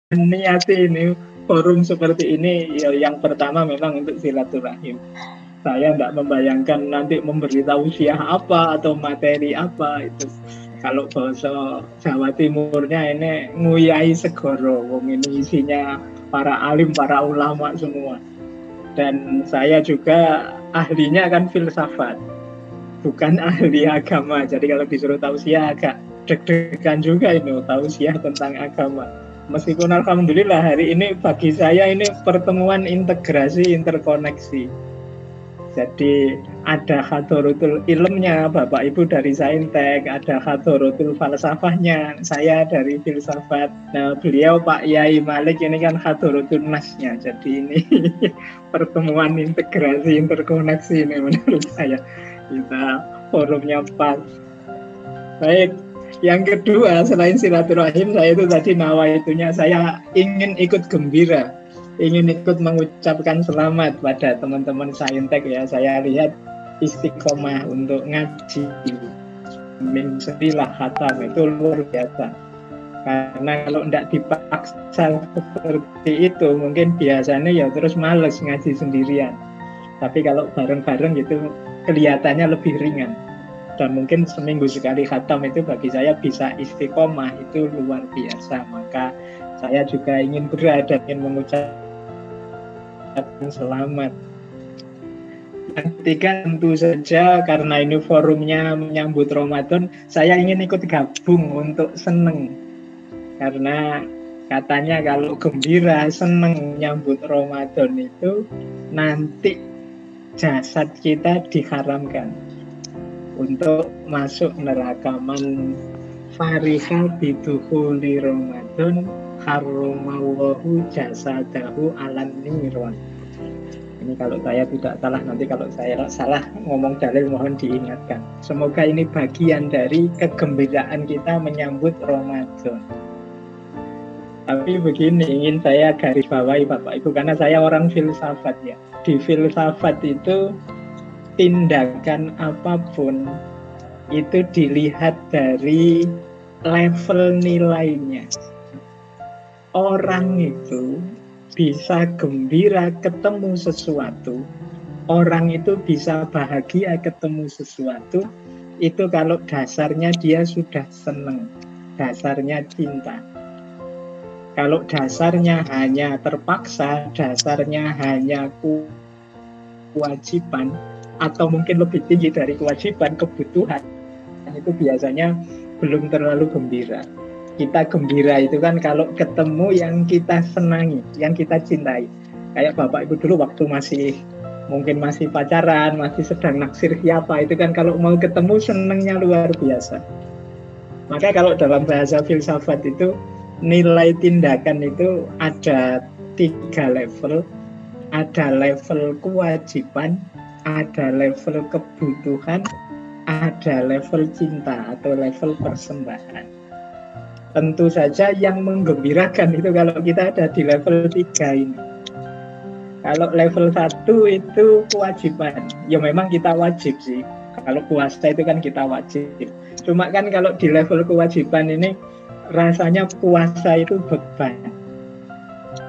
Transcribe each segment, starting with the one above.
niati ini forum seperti ini ya, yang pertama memang untuk silaturahim. Saya tidak membayangkan nanti memberi tausiah apa atau materi apa itu. Kalau bahasa Jawa Timurnya ini nguyai segoro, ini isinya para alim, para ulama semua. Dan saya juga ahlinya kan filsafat, bukan ahli agama. Jadi kalau disuruh tausiah agak deg-degan juga ini tausiah tentang agama. Meskipun alhamdulillah hari ini bagi saya ini pertemuan integrasi, interkoneksi. Jadi ada hadrotul ilmnya, Bapak Ibu dari Saintek, ada hadrotul falsafahnya, saya dari filsafat. Nah, beliau Pak Yai Malik ini kan hadrotul nasnya. Jadi ini pertemuan integrasi, interkoneksi ini menurut saya. Kita forumnya pas. Baik, yang kedua selain silaturahim, saya itu tadi nawaitunya saya ingin ikut gembira, ingin ikut mengucapkan selamat pada teman-teman Saintek ya. Saya lihat istiqomah untuk ngaji min sedilah khatam itu luar biasa. Karena kalau tidak dipaksa seperti itu mungkin biasanya ya terus males ngaji sendirian. Tapi kalau bareng-bareng gitu kelihatannya lebih ringan. Dan mungkin seminggu sekali khatam itu bagi saya bisa istiqomah, itu luar biasa. Maka saya juga ingin berada, ingin mengucapkan selamat. Yang ketiga tentu saja karena ini forumnya menyambut Ramadan, saya ingin ikut gabung untuk seneng. Karena katanya kalau gembira, seneng menyambut Ramadan itu nanti jasad kita diharamkan untuk masuk neraka. Man fariha bidukhuli Ramadan harramallahu jasadahu alan niron. Ini kalau saya tidak salah, nanti kalau saya salah ngomong dalil mohon diingatkan. Semoga ini bagian dari kegembiraan kita menyambut Ramadan. Tapi begini, ingin saya garis bawahi Bapak Ibu, karena saya orang filsafat ya. Di filsafat itu tindakan apapun itu dilihat dari level nilainya. Orang itu bisa gembira ketemu sesuatu, orang itu bisa bahagia ketemu sesuatu, itu kalau dasarnya dia sudah senang, dasarnya cinta. Kalau dasarnya hanya terpaksa, dasarnya hanya kewajiban, atau mungkin lebih tinggi dari kewajiban, kebutuhan, itu biasanya belum terlalu gembira. Kita gembira itu kan kalau ketemu yang kita senangi, yang kita cintai. Kayak Bapak Ibu dulu waktu mungkin masih pacaran, masih sedang naksir siapa, itu kan kalau mau ketemu senangnya luar biasa. Maka kalau dalam bahasa filsafat itu nilai tindakan itu ada 3 level. Ada level kewajiban, ada level kebutuhan, ada level cinta atau level persembahan. Tentu saja yang menggembirakan itu kalau kita ada di level 3 ini. Kalau level 1 itu kewajiban, ya memang kita wajib sih. Kalau puasa itu kan kita wajib. Cuma kan kalau di level kewajiban ini rasanya puasa itu beban.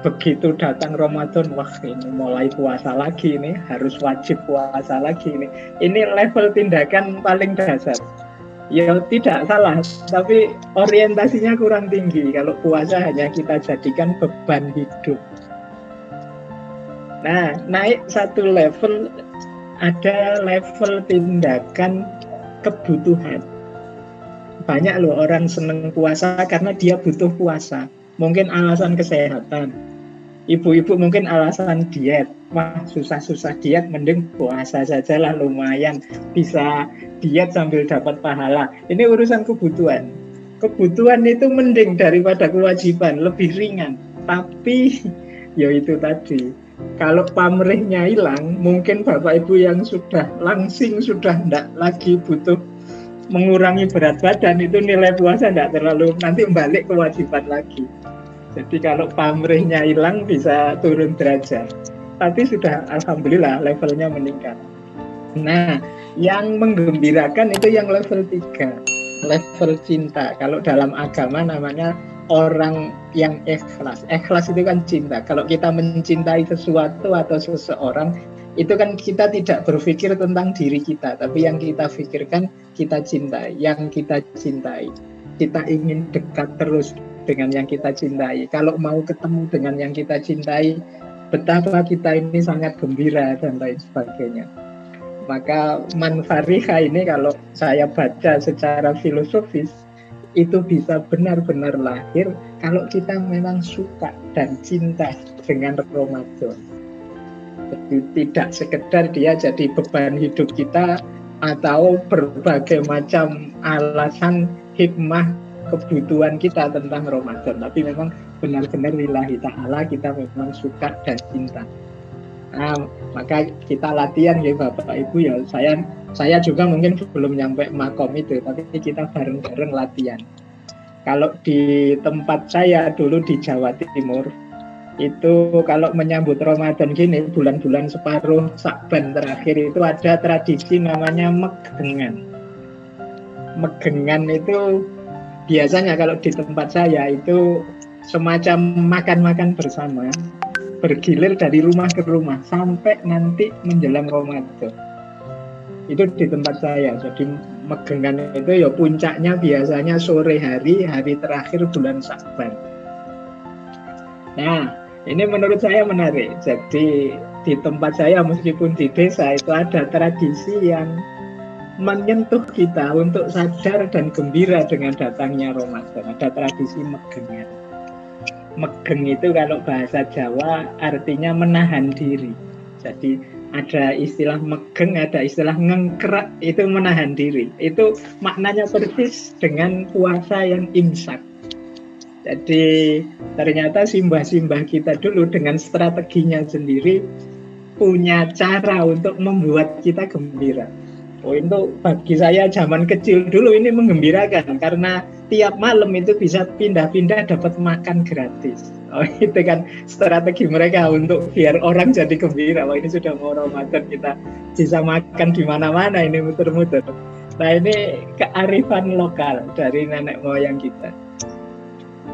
Begitu datang Ramadan, wah ini mulai puasa lagi, ini harus wajib puasa lagi ini. Ini level tindakan paling dasar. Ya tidak salah, tapi orientasinya kurang tinggi. Kalau puasa hanya kita jadikan beban hidup. Nah, naik 1 level, ada level tindakan kebutuhan. Banyak loh orang seneng puasa karena dia butuh puasa. Mungkin alasan kesehatan. Ibu-ibu mungkin alasan diet. Wah, susah-susah diet, mending puasa saja lah, lumayan. Bisa diet sambil dapat pahala. Ini urusan kebutuhan. Kebutuhan itu mending daripada kewajiban, lebih ringan. Tapi, ya itu tadi. Kalau pamrihnya hilang, mungkin Bapak Ibu yang sudah langsing, sudah tidak lagi butuh mengurangi berat badan, itu nilai puasa tidak terlalu, nanti balik kewajiban lagi. Jadi kalau pamrihnya hilang bisa turun derajat. Tapi sudah alhamdulillah levelnya meningkat. Nah, yang menggembirakan itu yang level 3, level cinta. Kalau dalam agama namanya orang yang ikhlas. Ikhlas itu kan cinta. Kalau kita mencintai sesuatu atau seseorang, itu kan kita tidak berpikir tentang diri kita, tapi yang kita pikirkan kita cintai, yang kita cintai. Kita ingin dekat terus dengan yang kita cintai. Kalau mau ketemu dengan yang kita cintai, betapa kita ini sangat gembira dan lain sebagainya. Maka man fariha ini kalau saya baca secara filosofis, itu bisa benar-benar lahir kalau kita memang suka dan cinta dengan Ramadan. Jadi tidak sekedar dia jadi beban hidup kita atau berbagai macam alasan hikmah kebutuhan kita tentang Ramadan, tapi memang benar-benar lillahi ta'ala kita memang suka dan cinta. Nah, maka kita latihan ya Bapak Ibu ya, saya juga mungkin belum nyampe makom itu, tapi kita bareng-bareng latihan. Kalau di tempat saya dulu di Jawa Timur, itu kalau menyambut Ramadan gini, bulan-bulan separuh Sya'ban terakhir itu ada tradisi namanya megengan. Megengan itu biasanya kalau di tempat saya itu semacam makan-makan bersama, bergilir dari rumah ke rumah sampai nanti menjelang Ramadan. Itu di tempat saya. Jadi megengan itu ya puncaknya biasanya sore hari terakhir bulan Sya'ban. Nah, ini menurut saya menarik. Jadi di tempat saya meskipun di desa itu ada tradisi yang menyentuh kita untuk sadar dan gembira dengan datangnya Ramadan. Ada tradisi megengan. Megeng itu kalau bahasa Jawa artinya menahan diri. Jadi ada istilah megeng, ada istilah ngengkerak, itu menahan diri. Itu maknanya persis dengan puasa yang imsak. Jadi ternyata simbah-simbah kita dulu dengan strateginya sendiri punya cara untuk membuat kita gembira. Oh, itu bagi saya zaman kecil dulu ini menggembirakan karena tiap malam itu bisa pindah-pindah dapat makan gratis. Oh, itu kan strategi mereka untuk biar orang jadi gembira. Oh, ini sudah mau Ramadan, kita bisa makan di mana-mana, ini muter-muter. Nah, ini kearifan lokal dari nenek moyang kita.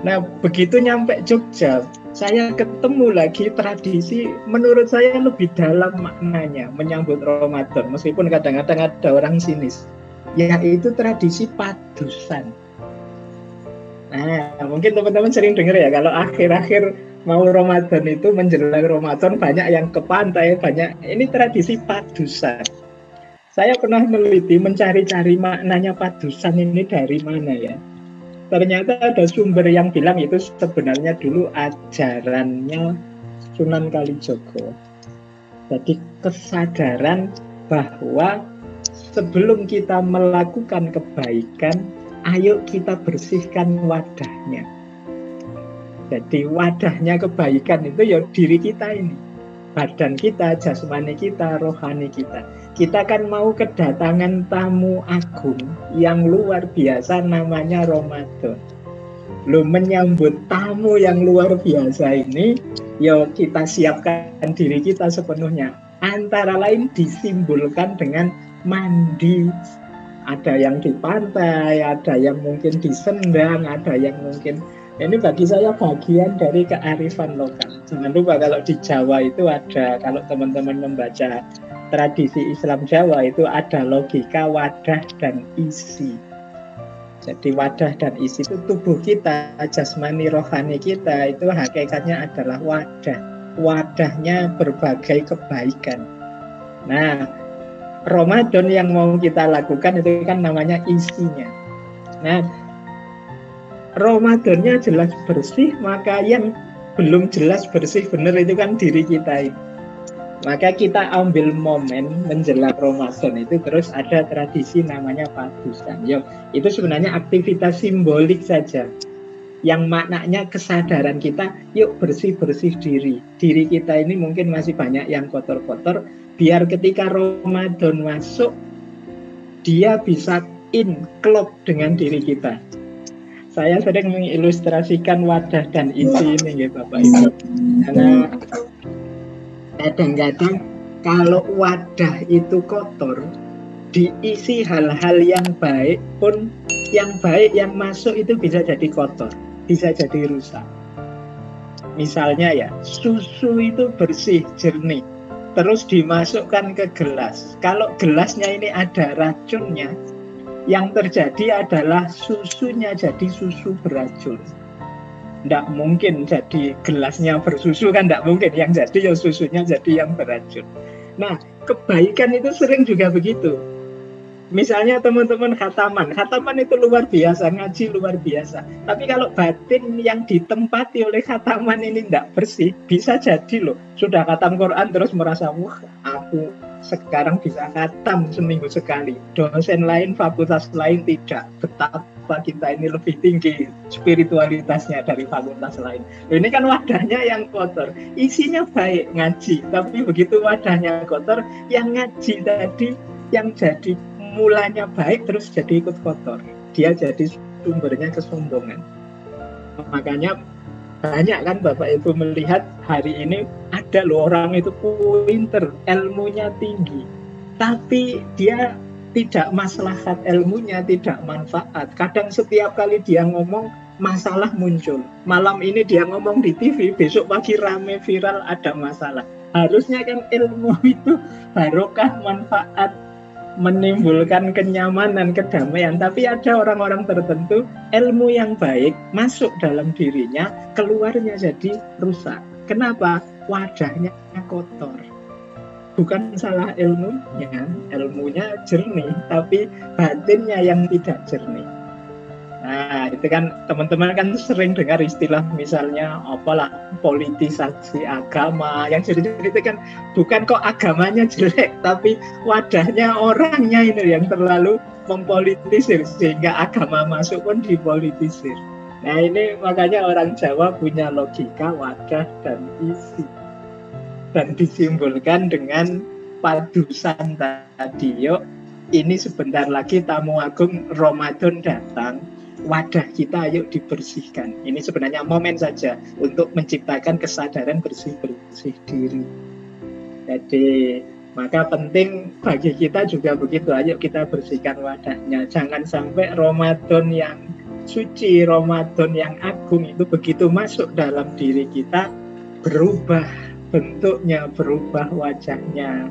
Nah, begitu nyampe Jogja, saya ketemu lagi tradisi menurut saya lebih dalam maknanya menyambut Ramadan, meskipun kadang-kadang ada orang sinis, yaitu tradisi padusan. Nah, mungkin teman-teman sering dengar ya, kalau akhir-akhir mau Ramadan itu menjelang Ramadan banyak yang ke pantai, banyak ini tradisi padusan. Saya pernah meneliti, mencari-cari maknanya padusan ini dari mana ya. Ternyata ada sumber yang bilang itu sebenarnya dulu ajarannya Sunan Kalijogo. Jadi kesadaran bahwa sebelum kita melakukan kebaikan, ayo kita bersihkan wadahnya. Jadi wadahnya kebaikan itu ya diri kita ini. Badan kita, jasmani kita, rohani kita. Kita kan mau kedatangan tamu agung yang luar biasa namanya Ramadan. Lo menyambut tamu yang luar biasa ini, ya kita siapkan diri kita sepenuhnya. Antara lain disimbolkan dengan mandi. Ada yang di pantai, ada yang mungkin di Sendang, ada yang mungkin... Ini bagi saya bagian dari kearifan lokal. Jangan lupa kalau di Jawa itu ada, kalau teman-teman membaca tradisi Islam Jawa itu ada logika wadah dan isi. Jadi wadah dan isi itu tubuh kita, jasmani rohani kita itu hakikatnya adalah wadah. Wadahnya berbagai kebaikan. Nah, Ramadan yang mau kita lakukan itu kan namanya isinya. Nah, Ramadannya jelas bersih, maka yang belum jelas bersih benar itu kan diri kita ini. Maka kita ambil momen menjelang Ramadan itu terus ada tradisi namanya padusan. Yo, itu sebenarnya aktivitas simbolik saja. Yang maknanya kesadaran kita, yuk bersih-bersih diri. Diri kita ini mungkin masih banyak yang kotor-kotor, biar ketika Ramadan masuk, dia bisa klop dengan diri kita. Saya sering mengilustrasikan wadah dan isi ini ya Bapak Ibu. Karena kadang-kadang kalau wadah itu kotor, diisi hal-hal yang baik pun, yang baik yang masuk itu bisa jadi kotor. bisa jadi rusak. Misalnya ya, susu itu bersih, jernih, terus dimasukkan ke gelas. Kalau gelasnya ini ada racunnya, yang terjadi adalah susunya jadi susu beracun. Tidak mungkin jadi gelasnya bersusu, kan tidak mungkin. Yang jadi ya susunya jadi yang beracun. Nah, kebaikan itu sering juga begitu. Misalnya teman-teman khataman itu luar biasa, ngaji luar biasa. Tapi kalau batin yang ditempati oleh khataman ini tidak bersih, bisa jadi loh, sudah khatam Quran terus merasa, wah aku sekarang bisa khatam seminggu sekali. Dosen lain, fakultas lain tidak. Betapa kita ini lebih tinggi spiritualitasnya dari fakultas lain. Ini kan wadahnya yang kotor, isinya baik ngaji, tapi begitu wadahnya kotor, yang ngaji tadi yang jadi mulanya baik terus jadi ikut kotor. Dia jadi sumbernya kesombongan. Makanya banyak kan Bapak Ibu melihat hari ini ada loh orang itu pinter, ilmunya tinggi, tapi dia tidak maslahat ilmunya, tidak manfaat. Kadang setiap kali dia ngomong masalah muncul. Malam ini dia ngomong di TV, besok pagi rame viral ada masalah. Harusnya kan ilmu itu barokah, manfaat, menimbulkan kenyamanan, kedamaian. Tapi ada orang-orang tertentu, ilmu yang baik masuk dalam dirinya, keluarnya jadi rusak. Kenapa? Wadahnya kotor. Bukan salah ilmunya, ilmunya jernih, tapi batinnya yang tidak jernih. Nah, itu kan teman-teman kan sering dengar istilah misalnya apalah politisasi agama. Yang jadi itu kan bukan kok agamanya jelek, tapi wadahnya orangnya ini yang terlalu mempolitisir sehingga agama masuk pun dipolitisir. Nah, ini makanya orang Jawa punya logika wadah dan isi. Dan disimbolkan dengan padusan tadi. Yuk, ini sebentar lagi tamu agung Ramadan datang. Wadah kita ayo dibersihkan. Ini sebenarnya momen saja untuk menciptakan kesadaran bersih-bersih diri. Jadi maka penting bagi kita juga begitu. Ayo kita bersihkan wadahnya. Jangan sampai Ramadan yang suci, Ramadan yang agung itu begitu masuk dalam diri kita berubah bentuknya, berubah wajahnya.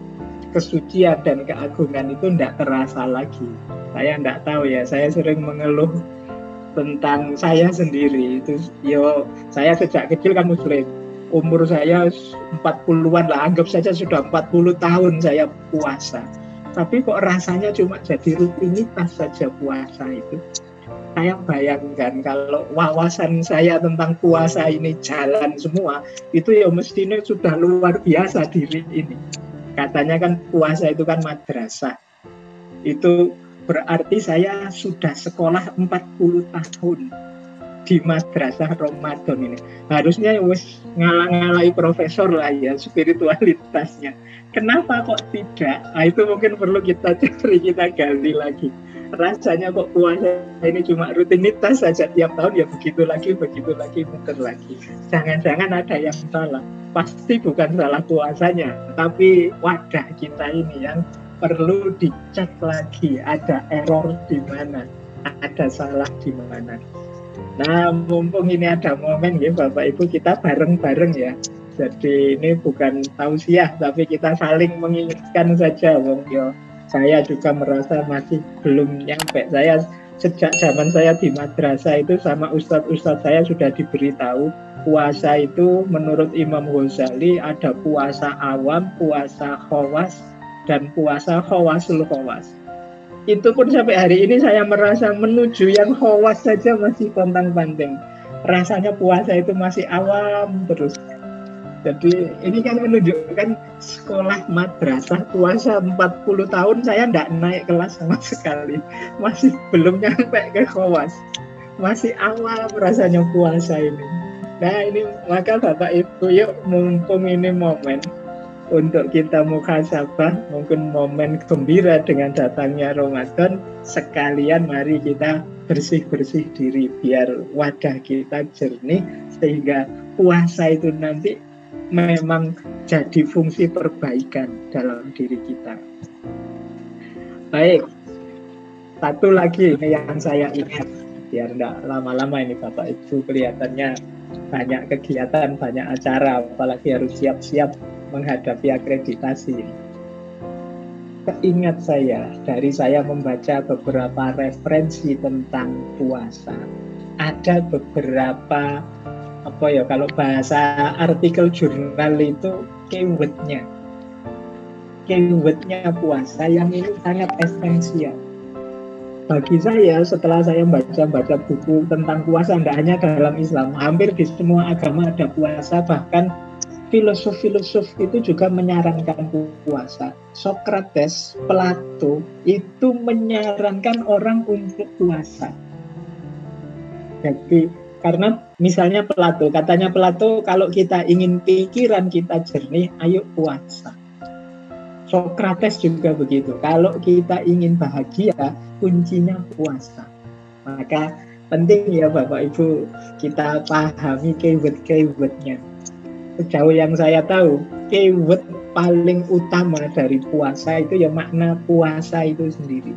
Kesucian dan keagungan itu tidak terasa lagi. Saya tidak tahu ya, saya sering mengeluh tentang saya sendiri. Itu saya sejak kecil kan muslim, umur saya 40-an lah, anggap saja sudah 40 tahun saya puasa, tapi kok rasanya cuma jadi rutinitas saja puasa itu. Saya bayangkan kalau wawasan saya tentang puasa ini jalan semua, itu ya mestinya sudah luar biasa diri ini. Katanya kan puasa itu kan madrasah, itu berarti saya sudah sekolah 40 tahun di madrasah Ramadan ini. Harusnya wis ngalang-ngalai profesor lah ya spiritualitasnya. Kenapa kok tidak? Nah, itu mungkin perlu kita cari, kita gali lagi. Rasanya kok puasa ini cuma rutinitas saja tiap tahun, ya begitu lagi, muter lagi. Jangan-jangan ada yang salah. Pasti bukan salah puasanya, tapi wadah kita ini yang perlu dicek lagi, ada error di mana, ada salah di mana. Nah, mumpung ini ada momen ya Bapak Ibu, kita bareng-bareng ya. Jadi ini bukan tausiah, tapi kita saling mengingatkan saja, Wong yo. Saya juga merasa masih belum nyampe. Saya sejak zaman saya di madrasah itu sama ustadz-ustadz saya sudah diberitahu puasa itu menurut Imam Ghazali ada puasa awam, puasa khawas, dan puasa khawasul khawas. Itu pun sampai hari ini saya merasa menuju yang khawas saja masih pontang-panting. Rasanya puasa itu masih awam terus. Jadi ini kan menunjukkan sekolah madrasah puasa 40 tahun saya tidak naik kelas sama sekali. Masih belum nyampe ke khawas. Masih awal rasanya puasa ini. Nah ini maka Bapak Ibu yuk mumpung ini momen untuk kita muhasabah, mungkin momen gembira dengan datangnya Ramadan, sekalian mari kita bersih-bersih diri biar wadah kita jernih sehingga puasa itu nanti memang jadi fungsi perbaikan dalam diri kita. Baik, satu lagi ini yang saya ingat. biar enggak lama-lama ini Bapak Ibu kelihatannya banyak kegiatan, banyak acara, apalagi harus siap-siap menghadapi akreditasi. Keingat saya, dari saya membaca beberapa referensi tentang puasa, ada beberapa kalau bahasa artikel jurnal itu keywordnya puasa yang ini sangat esensial. Bagi saya, setelah saya baca buku tentang puasa, tidak hanya dalam Islam, hampir di semua agama ada puasa, bahkan filosof-filosof itu juga menyarankan puasa. Socrates, Plato itu menyarankan orang untuk puasa. Jadi karena misalnya katanya Plato, kalau kita ingin pikiran kita jernih, ayo puasa. Socrates juga begitu. Kalau kita ingin bahagia, kuncinya puasa. Maka penting ya Bapak Ibu, kita pahami keyword-keywordnya. Sejauh yang saya tahu, keyword paling utama dari puasa itu ya makna puasa itu sendiri,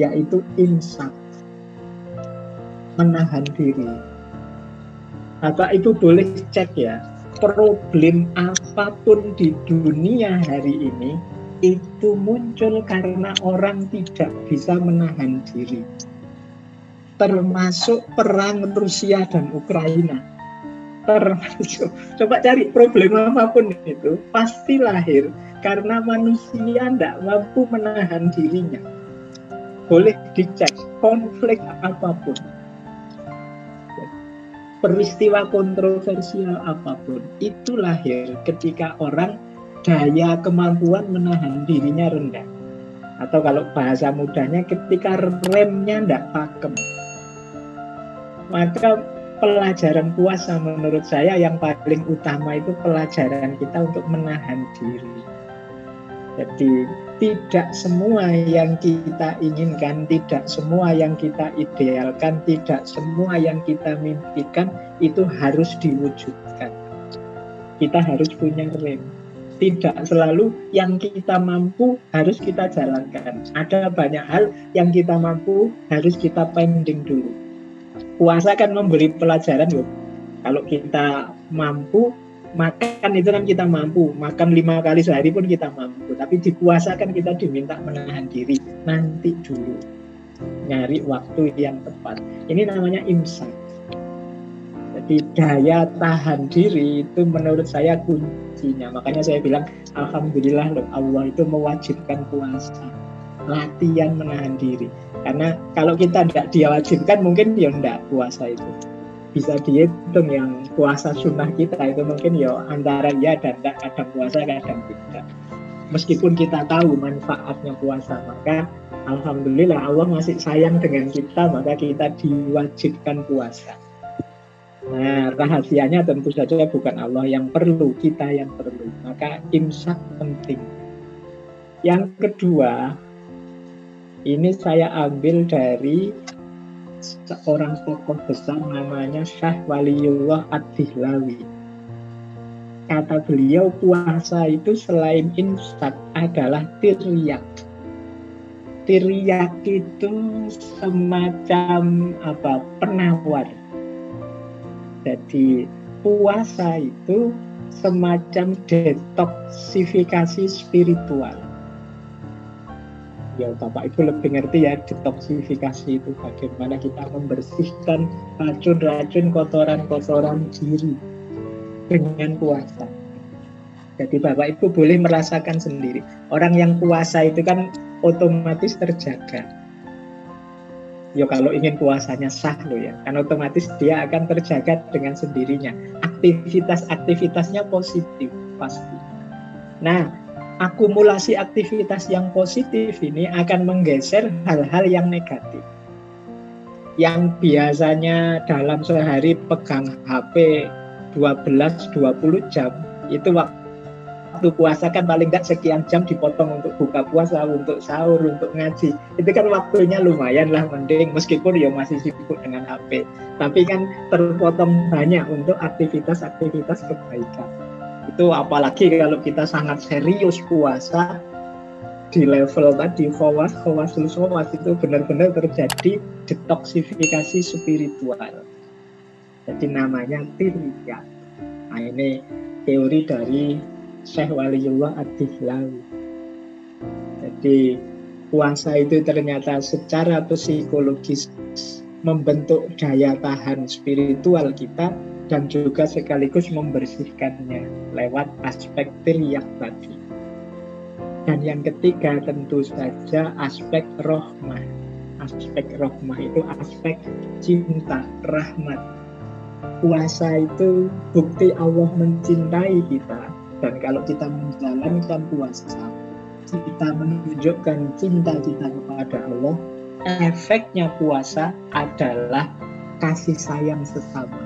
yaitu imsak, menahan diri. Bapak Ibu boleh cek ya, problem apapun di dunia hari ini itu muncul karena orang tidak bisa menahan diri. Termasuk perang Rusia dan Ukraina. Coba cari problem apapun itu pasti lahir karena manusia tidak mampu menahan dirinya. Boleh dicek konflik apapun, peristiwa kontroversial apapun, itu lahir ketika orang daya kemampuan menahan dirinya rendah. Atau kalau bahasa mudahnya, ketika remnya tidak pakem. Maka pelajaran puasa menurut saya yang paling utama itu pelajaran kita untuk menahan diri. Jadi tidak semua yang kita inginkan, tidak semua yang kita idealkan, tidak semua yang kita mimpikan itu harus diwujudkan. Kita harus punya rem. Tidak selalu yang kita mampu harus kita jalankan. Ada banyak hal yang kita mampu harus kita pending dulu. Puasa kan memberi pelajaran loh. Kalau kita mampu, makan itu kan kita mampu. Makan 5 kali sehari pun kita mampu. Tapi di puasa kan kita diminta menahan diri. Nanti dulu. Nyari waktu yang tepat. Ini namanya imsak. Jadi daya tahan diri itu menurut saya kuncinya. Makanya saya bilang, alhamdulillah loh, Allah itu mewajibkan puasa. Latihan menahan diri. Karena kalau kita tidak diwajibkan, mungkin ya tidak puasa itu. Bisa dihitung yang puasa sunnah kita itu mungkin ya antara ya dan tidak, kadang puasa kadang tidak. Meskipun kita tahu manfaatnya puasa, maka alhamdulillah Allah masih sayang dengan kita, maka kita diwajibkan puasa. Nah, rahasianya tentu saja bukan Allah yang perlu, kita yang perlu. Maka imsak penting. Yang kedua, ini saya ambil dari seorang tokoh besar namanya Syekh Waliullah Ad-Dihlawi. Kata beliau, puasa itu selain imsak adalah tiryak. Tiryak itu semacam penawar. Jadi puasa itu semacam detoksifikasi spiritual. Ya Bapak Ibu lebih ngerti ya detoksifikasi itu bagaimana kita membersihkan racun-racun, kotoran-kotoran diri dengan puasa. Jadi Bapak Ibu boleh merasakan sendiri. Orang yang puasa itu kan otomatis terjaga. Ya kalau ingin puasanya sah loh ya, kan otomatis dia akan terjaga dengan sendirinya. Aktivitas-aktivitasnya positif pasti. Nah, akumulasi aktivitas yang positif ini akan menggeser hal-hal yang negatif. Yang biasanya dalam sehari pegang HP 12-20 jam, itu waktu puasa kan paling enggak sekian jam dipotong untuk buka puasa, untuk sahur, untuk ngaji. Itu kan waktunya lumayan lah, mending meskipun ya masih sibuk dengan HP. Tapi kan terpotong banyak untuk aktivitas-aktivitas kebaikan. Itu apalagi kalau kita sangat serius puasa, di level tadi khawasul khawas itu benar-benar terjadi detoksifikasi spiritual. Jadi namanya tiryaq. Nah ini teori dari Syekh Waliullah Ad-Dihlawi. Jadi puasa itu ternyata secara psikologis membentuk daya tahan spiritual kita dan juga sekaligus membersihkannya lewat aspek tiryaq tadi. Dan yang ketiga tentu saja aspek rahmah. Aspek rahmah itu aspek cinta, rahmat. Puasa itu bukti Allah mencintai kita. Dan kalau kita menjalankan puasa, kita menunjukkan cinta kita kepada Allah, efeknya puasa adalah kasih sayang sesama.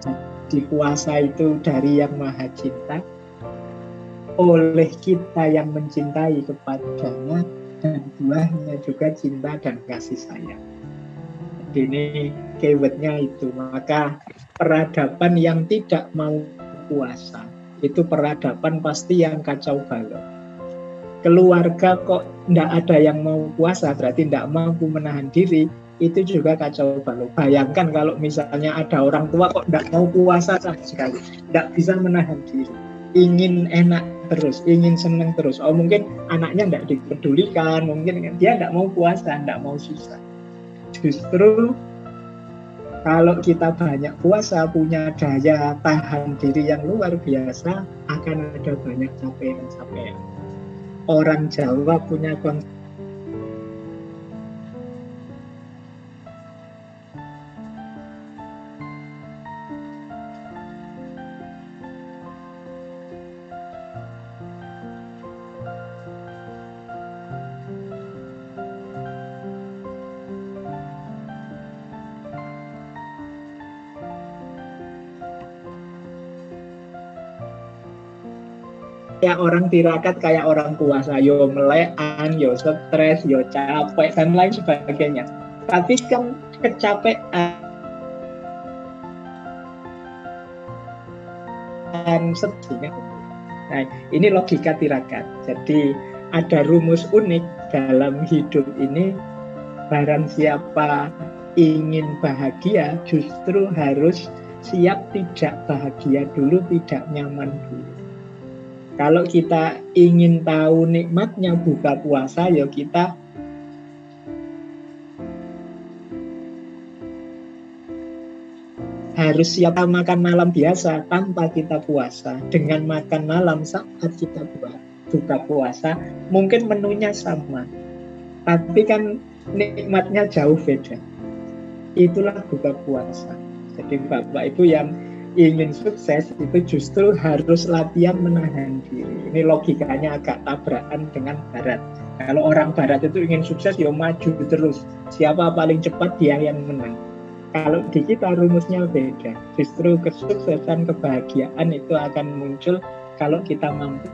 Jadi puasa itu dari Yang Maha Cinta, oleh kita yang mencintai kepadanya, dan buahnya juga cinta dan kasih sayang. Jadi ini keywordnya itu. Maka peradaban yang tidak mau puasa itu peradaban pasti yang kacau balau. Keluarga kok tidak ada yang mau puasa, berarti tidak mampu menahan diri, itu juga kacau balau. Bayangkan kalau misalnya ada orang tua kok tidak mau puasa sama sekali, tidak bisa menahan diri, ingin enak terus, ingin senang terus. Oh mungkin anaknya tidak dipedulikan, mungkin dia tidak mau puasa, tidak mau susah. Justru kalau kita banyak puasa, punya daya tahan diri yang luar biasa, akan ada banyak capaian-capaian. Orang Jawa punya konsep kayak orang tirakat, kayak orang puasa, yo melekan, yo stres, yo capek, dan lain sebagainya. Tapi kan kecapean sedihnya. Nah, ini logika tirakat. Jadi ada rumus unik dalam hidup ini. Barang siapa ingin bahagia, justru harus siap tidak bahagia dulu, tidak nyaman dulu. Kalau kita ingin tahu nikmatnya buka puasa, ya kita harus siap makan malam biasa tanpa kita puasa. Dengan makan malam saat kita buka puasa, mungkin menunya sama, tapi kan nikmatnya jauh beda. Itulah buka puasa. Jadi Bapak Ibu yang ingin sukses itu justru harus latihan menahan diri. Ini logikanya agak tabrakan dengan Barat. Kalau orang Barat itu ingin sukses, ya maju terus. Siapa paling cepat dia yang menang. Kalau di kita rumusnya beda. Justru kesuksesan, kebahagiaan itu akan muncul kalau kita mampu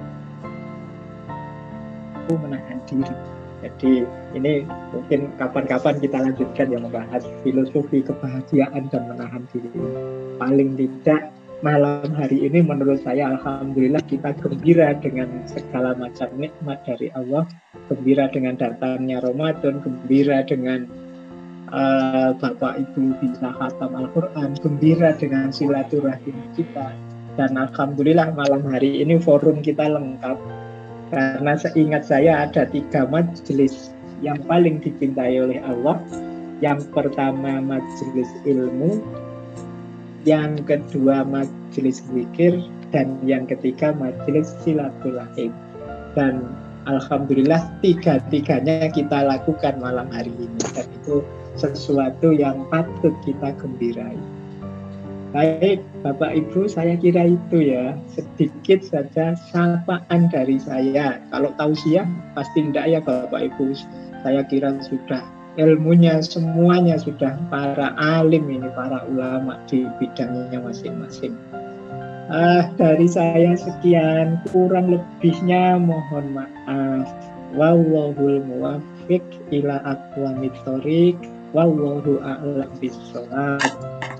menahan diri. Jadi ini mungkin kapan-kapan kita lanjutkan yang membahas filosofi kebahagiaan dan menahan diri. Paling tidak malam hari ini menurut saya alhamdulillah kita gembira dengan segala macam nikmat dari Allah, gembira dengan datangnya Ramadan, gembira dengan Bapak Ibu bisa khatam Al-Quran, gembira dengan silaturahim kita, dan alhamdulillah malam hari ini forum kita lengkap. Karena seingat saya ada 3 majelis yang paling dicintai oleh Allah. Yang pertama majelis ilmu, yang kedua majelis zikir, dan yang ketiga majelis silaturahim. Dan alhamdulillah 3-tiganya kita lakukan malam hari ini, dan itu sesuatu yang patut kita gembirai. Baik, Bapak Ibu, saya kira itu ya, sedikit saja sapaan dari saya. Kalau tausiah pasti tidak ya Bapak Ibu. Saya kira sudah ilmunya semuanya sudah para alim ini, para ulama di bidangnya masing-masing. Dari saya sekian, kurang lebihnya mohon maaf. Wallahul muwaffiq ila aqwamit thoriq. Wallahu a'lam bishawab.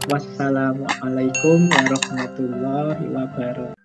Wassalamualaikum warahmatullahi wabarakatuh.